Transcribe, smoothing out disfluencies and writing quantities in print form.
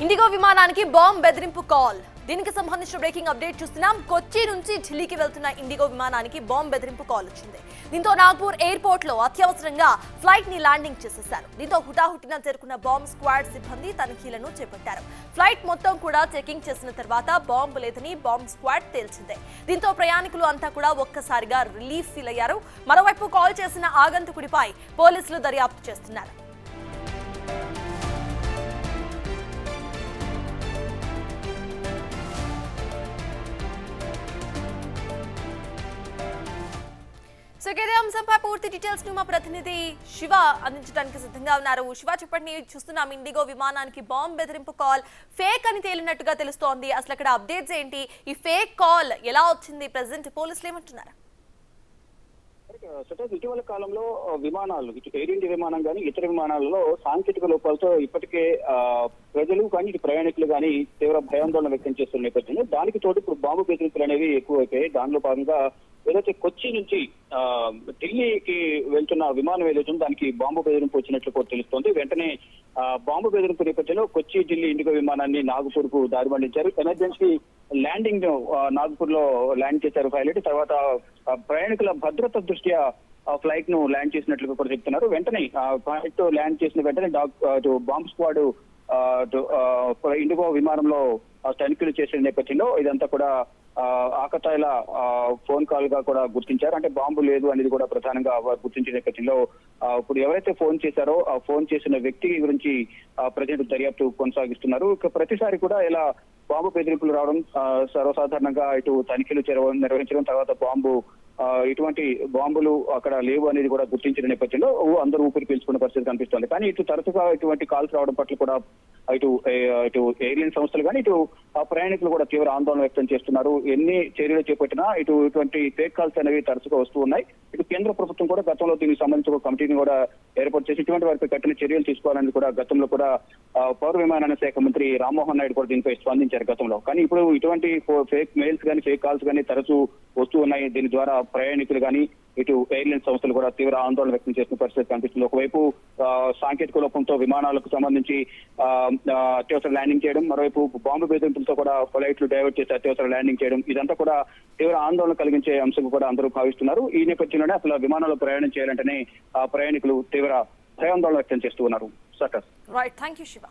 IndiGo విమానానికి bomb బెదిరింపు call. దీనికి సంబంధించిన బ్రేకింగ్ అప్డేట్ చూస్తున్నాం. కొచ్చి నుంచి ఢిల్లీకి వెళ్తున్న ఇండిగో విమానానికి బాంబ్ బెదిరింపు కాల్ వచ్చింది. దీంతో నాగ్పూర్ ఎయిర్పోర్ట్ లో అత్యవసరంగా ఫ్లైట్ ని ల్యాండింగ్ చేసేశారు. దీంతో హుటాహుటిన చేరుకున్న బాంబ్ స్క్వాడ్ సిబ్బంది తనిఖీలను చేపట్టారు. ఫ్లైట్ మొత్తం కూడా చెకింగ్ చేసిన తర్వాత బాంబు లేదని బాంబ్ స్క్వాడ్ తేల్చింది. దీంతో ప్రయాణికులు అంతా కూడా ఒక్కసారిగా రిలీఫ్ ఫీల్ అయ్యారు. మరోవైపు కాల్ చేసిన ఆగంతుకుడిపై పోలీసులు దర్యాప్తు చేస్తున్నారు. సో ఇదే అంశంపై పూర్తి డీటెయిల్స్ ను మా ప్రతినిధి శివ అందించడానికి సిద్ధంగా ఉన్నారు. శివ, చెప్పండి. చూస్తున్నాం ఇండిగో విమానానికి బాంబ్ బెదిరింపు కాల్ ఫేక్ అని తేలినట్టుగా తెలుస్తోంది. అసలు అక్కడ అప్డేట్స్ ఏంటి? ఈ ఫేక్ కాల్ ఎలా వచ్చింది? ప్రెసెంట్ పోలీసులు ఏమంటున్నారు? ఇటీవల కాలంలో విమానాలు, ఎయిర్ ఇండియా విమానం కానీ ఇతర విమానాలలో సాంకేతిక లోపాలతో ఇప్పటికే ప్రజలు కానీ ప్రయాణికులు కానీ తీవ్ర భయాందోళన వ్యక్తం చేస్తున్న నేపథ్యంలో దానికి తోడు ఇప్పుడు బాంబు బెదిరింపులు అనేవి ఎక్కువైపోయాయి. దానిలో భాగంగా ఏదైతే కొచ్చి నుంచి ఢిల్లీకి వెళ్తున్న విమానం ఏదైతే దానికి బాంబు బెదిరింపు వచ్చినట్లు కూడా తెలుస్తోంది. వెంటనే బాంబు బెదిరింపు నేపథ్యంలో కొచ్చి ఢిల్లీ ఇండిగో విమానాన్ని నాగపూర్ కు దారి మళ్లించారు. ఎమర్జెన్సీ ల్యాండింగ్ నాగపూర్ లో ల్యాండ్ చేశారు పైలట్. తర్వాత ప్రయాణికుల భద్రత దృష్ట్యా ఫ్లైట్ ను ల్యాండ్ చేసినట్లుగా కూడా చెప్తున్నారు. వెంటనే ఫ్లైట్ ల్యాండ్ చేసిన వెంటనే బాంబ్ స్క్వాడ్ ఇండిగో విమానంలో తనిఖీలు చేసిన నేపథ్యంలో ఇదంతా కూడా ఆకతాయిల ఫోన్ కాల్ గా కూడా గుర్తించారు. అంటే బాంబు లేదు అనేది కూడా ప్రధానంగా గుర్తించిన నేపథ్యంలో ఇప్పుడు ఎవరైతే ఫోన్ చేశారో ఆ ఫోన్ చేసిన వ్యక్తి గురించి ప్రజెంట్ దర్యాప్తు కొనసాగిస్తున్నారు. ప్రతిసారి కూడా ఇలా బాంబు బెదిరింపులు రావడం సర్వసాధారణంగా ఇటు తనిఖీలు నిర్వహించడం, తర్వాత ఇటువంటి బాంబులు అక్కడ లేవు అనేది కూడా గుర్తించిన నేపథ్యంలో అందరూ ఊపిరి పీల్చుకున్న పరిస్థితి కనిపిస్తోంది. కానీ ఇటు తరచుగా ఇటువంటి కాల్స్ రావడం పట్ల కూడా ఇటు ఎయిర్లైన్ సంస్థలు కానీ ఇటు ప్రయాణికులు కూడా తీవ్ర ఆందోళన వ్యక్తం చేస్తున్నారు. ఎన్ని చర్యలు చేపట్టినా ఇటువంటి ఫేక్ కాల్స్ అనేవి తరచుగా వస్తూ ఉన్నాయి. ఇటు కేంద్ర ప్రభుత్వం కూడా గతంలో దీనికి సంబంధించి ఒక కమిటీని కూడా ఏర్పాటు చేసి ఇటువంటి వారిపై కఠిన చర్యలు తీసుకోవాలని కూడా గతంలో కూడా పౌర విమానయాన శాఖ మంత్రి రామ్మోహన్ నాయుడు కూడా దీనిపై స్పందించారు గతంలో. కానీ ఇప్పుడు ఇటువంటి ఫేక్ మెయిల్స్ కానీ ఫేక్ కాల్స్ కానీ తరచూ వస్తూ ఉన్నాయి. దీని ద్వారా ప్రయాణికులు కానీ ఇటు ఎయిర్లైన్ సంస్థలు కూడా తీవ్ర ఆందోళన వ్యక్తం చేస్తున్న పరిస్థితి కనిపిస్తుంది. ఒకవైపు సాంకేతిక లోపంతో విమానాలకు సంబంధించి అత్యవసర ల్యాండింగ్ చేయడం, మరోవైపు బాంబు బెదిరింపులతో కూడా ఫ్లైట్లు డైవర్ట్ చేసి అత్యవసర ల్యాండింగ్ చేయడం, ఇదంతా కూడా తీవ్ర ఆందోళన కలిగించే అంశం కూడా అందరూ భావిస్తున్నారు. ఈ నేపథ్యంలోనే అసలు విమానాల్లో ప్రయాణం చేయాలంటేనే ప్రయాణికులు తీవ్ర భయాందోళన వ్యక్తం చేస్తూ ఉన్నారు. సర్కస్. Right, thank you Shiva.